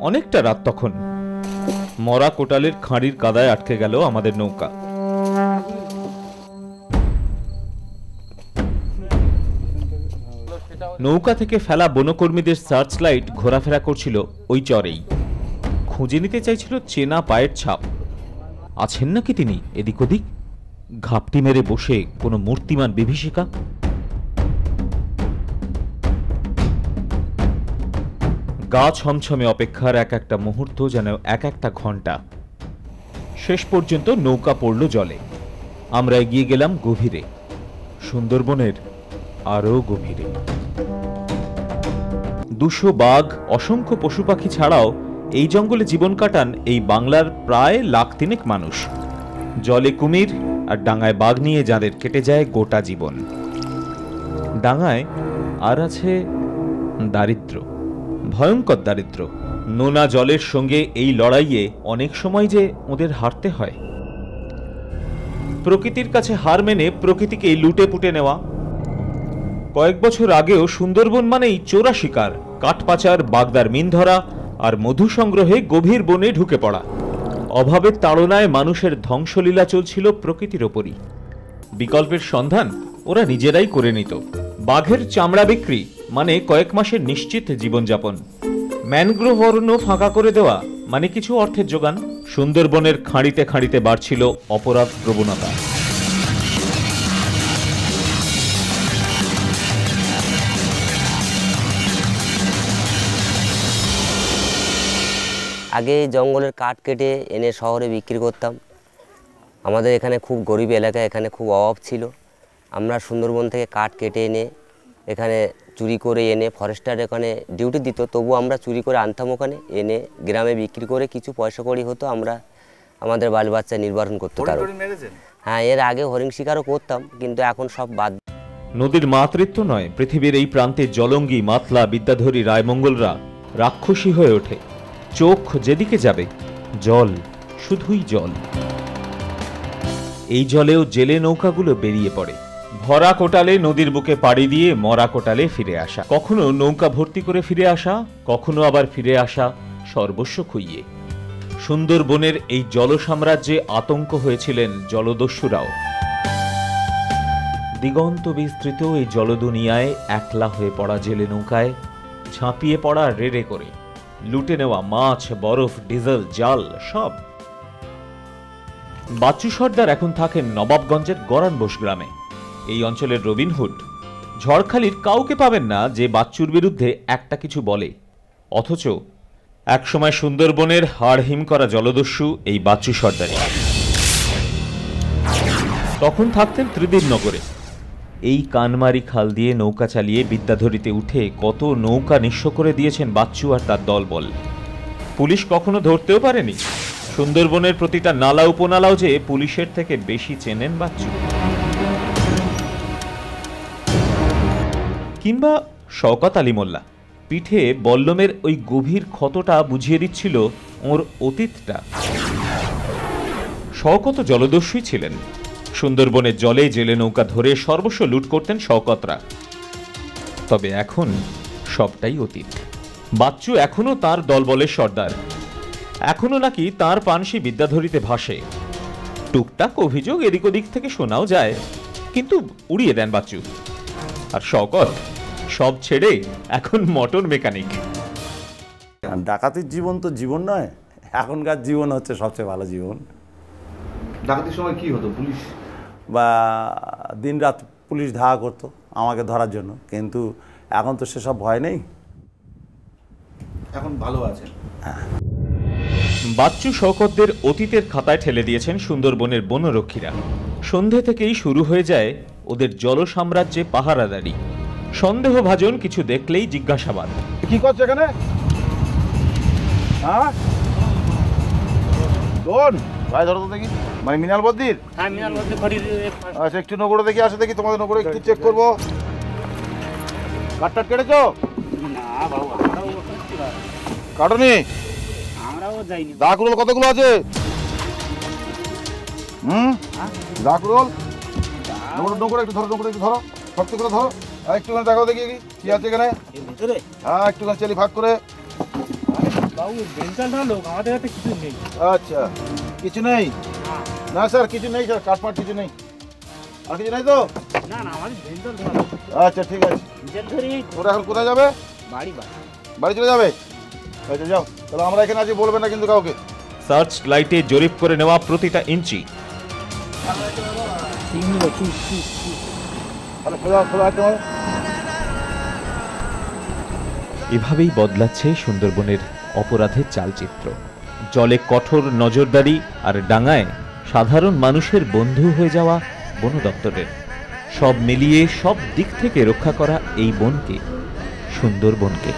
অনেকটা রাত তখন। মরা কোটালের খাঁড়ির কাদায় আটকে গেল আমাদের নৌকা। নৌকা থেকে ফেলা বনকর্মীদের সার্চ লাইট ঘোরাফেরা করছিল ওই চরেই। খুঁজে নিতে চাইছিল চেনা পায়ের ছাপ। আছেন নাকি তিনি এদিক ওদিক, ঘাপটি মেরে বসে কোনো মূর্তিমান বিভীষিকা? গা ছমছমে অপেক্ষার এক একটা মুহূর্ত যেন এক একটা ঘন্টা। শেষ পর্যন্ত নৌকা পড়ল জলে। আমরা এগিয়ে গেলাম গভীরে, সুন্দরবনের আরো গভীরে। 200 বাঘ, অসংখ্য পশু পাখি ছাড়াও এই জঙ্গলে জীবন কাটান এই বাংলার প্রায় 1,300,000 মানুষ। জলে কুমির আর ডাঙায় বাঘ নিয়ে যাদের কেটে যায় গোটা জীবন। ডাঙায় আর আছে দারিদ্র্য, ভয়ঙ্কর দারিদ্র্য। নোনা জলের সঙ্গে এই লড়াইয়ে অনেক সময় যে ওদের হারতে হয়। প্রকৃতির কাছে হার মেনে প্রকৃতিকে লুটে পুটে নেওয়া। কয়েক বছর আগেও সুন্দরবন মানেই চোরা শিকার, কাঠ পাচার, বাগদার মিন ধরা আর মধু সংগ্রহে গভীর বনে ঢুকে পড়া। অভাবের তাড়নায় মানুষের ধ্বংসলীলা চলছিল প্রকৃতির ওপরই। বিকল্পের সন্ধান ওরা নিজেরাই করে নিত। বাঘের চামড়া বিক্রি মানে কয়েক মাসের নিশ্চিত জীবনযাপন। ম্যানগ্রোভ অরণ্য ফাঁকা করে দেওয়া মানে কিছু অর্থের যোগান। সুন্দরবনের খাঁড়িতে খাঁড়িতে বাড়ছিল অপরাধ প্রবণতা। আগে জঙ্গলের কাঠ কেটে এনে শহরে বিক্রি করতাম। আমাদের এখানে খুব গরিব এলাকা, এখানে খুব অভাব ছিল। আমরা সুন্দরবন থেকে কাঠ কেটে এনে এখানে চুরি করে এনে, ফরেস্টার এখানে ডিউটি দিত, তবু আমরা চুরি করে আনতাম, ওখানে এনে গ্রামে বিক্রি করে কিছু পয়সা কড়ি হতো, আমরা আমাদের বাল বাচ্চা নির্বাহন করতে পারব। হ্যাঁ, এর আগে হরিণ শিকারও করতাম, কিন্তু এখন সব বাদ। নদীর মাতৃত্ব নয়, পৃথিবীর এই প্রান্তে জলঙ্গি, মাতলা, বিদ্যাধরী, রায়মঙ্গলরা রাক্ষসী হয়ে ওঠে। চোখ যেদিকে যাবে জল, শুধুই জল। এই জলেও জেলে নৌকাগুলো বেরিয়ে পড়ে। ভরা কোটালে নদীর বুকে পাড়ি দিয়ে মরা কোটালে ফিরে আসা, কখনো নৌকা ভর্তি করে ফিরে আসা, কখনো আবার ফিরে আসা সর্বস্ব খুইয়ে। সুন্দরবনের এই জল সাম্রাজ্যে আতঙ্ক হয়েছিলেন জলদস্যুরাও। দিগন্ত বিস্তৃত এই জলদুনিয়ায় একলা হয়ে পড়া জেলে নৌকায় ঝাঁপিয়ে পড়া রেড়ে করে লুটে নেওয়া মাছ, বরফ, ডিজেল, জাল সব। বাচ্চু সর্দার এখন থাকেন নবাবগঞ্জের গরানবোস গ্রামে। এই অঞ্চলের রবিনহুড। ঝড়খালির কাউকে পাবেন না যে বাচ্চুর বিরুদ্ধে একটা কিছু বলে। অথচ একসময় সুন্দরবনের হাড় হিম করা জলদস্যু এই বাচ্চু সর্দারই। তখন থাকতেন ত্রিদিবনগরে। এই কানমারি খাল দিয়ে নৌকা চালিয়ে বিদ্যাধরীতে উঠে কত নৌকা নিঃস্ব করে দিয়েছেন বাচ্চু আর তার দলবল। পুলিশ কখনো ধরতেও পারেনি। সুন্দরবনের প্রতিটা নালা উপনালাও যে পুলিশের থেকে বেশি চেনেন বাচ্চু। কিংবা শওকত আলী মোল্লা, পিঠে বল্লমের ওই গভীর ক্ষতটা বুঝিয়ে দিচ্ছিল ওর অতীতটা। শওকত জলদস্যুই ছিলেন। সুন্দরবনের জলে জেলে নৌকা ধরে সর্বস্ব লুট করতেন শওকতরা। তবে এখন সবটাই অতীত। বাচ্চু এখনো তার দলবলের সর্দার। এখনো নাকি তার পানসি বিদ্যাধরীতে ভাসে। টুকটাক অভিযোগ এদিক ওদিক থেকে শোনাও যায়, কিন্তু উড়িয়ে দেন বাচ্চু। আর শওকত সব ছেড়ে এখন মোটর মেকানিক। ডাকাতির জীবন তো জীবন নয়, এখনকার জীবন হচ্ছে সবচেয়ে ভালো জীবন। ডাকাতির সময় কি হতো? পুলিশ বা দিন রাত পুলিশ ধাওয়া করতো আমাকে ধরার জন্য, কিন্তু এখন তো সেসব ভয় নেই। এখন ভালো আছে। হ্যাঁ, বাচ্চু শওকতদের অতীতের খাতায় ঠেলে দিয়েছেন সুন্দরবনের বনরক্ষীরা। সন্ধে থেকেই শুরু হয়ে যায় ওদের জল সাম্রাজ্যে পাহারাদারি। সন্দেহভাজন কিছু দেখলেই জিজ্ঞাসাবাদ। কি করছে এখানে? হ্যাঁ, দোন ভাই ধরো তো দেখি। মানে মিনাল বদ্দির? হ্যাঁ, মিনাল বদ্দির বাড়ির। আচ্ছা, একটু নগরে দেখি, আসে দেখি তোমাদের নগরে একটু চেক করবো। কাটটাট কেটেছো? না বাবু, আমরাও কাটনি? আমরাও যাইনি। দাকুরল কতগুলো আছে? দাকুরল নগরে একটু ধরো, নগরে একটু ধরো, শক্ত করে ধরো। আর একটু দেখাও দেখি কি আছে এখানে। নামছে রে হ্যাঁ একটুখানি চালি ভাগ করে। বাবু বেঞ্চাল ঢালো আমাদের কাছে কিছু নেই আচ্ছা কিছু নেই? না স্যার কিছু নেই স্যার, কাঠপাট কিছু নেই। আর কিছু নেই তো? না না আমাদের বেঞ্চাল ঢালো আচ্ছা ঠিক আছে। বেঞ্চাল ধরে তোরা এখন কোথায় যাবে? বাড়ি বাড়ি বাড়ি চলে যাবে? আচ্ছা যাও, তাহলে আমরা এখানে আছি, বলবে না কিন্তু কাউকে। সার্চ লাইটে জরিপ করে নেওয়া প্রতিটা ইঞ্চি। তাহলে খোলা খোলা আছে আমাদের। এভাবেই বদলাচ্ছে সুন্দরবনের অপরাধের চালচিত্র। জলে কঠোর নজরদারি আর ডাঙায় সাধারণ মানুষের বন্ধু হয়ে যাওয়া বন দপ্তরের। সব মিলিয়ে সব দিক থেকে রক্ষা করা এই বনকে, সুন্দরবনকে।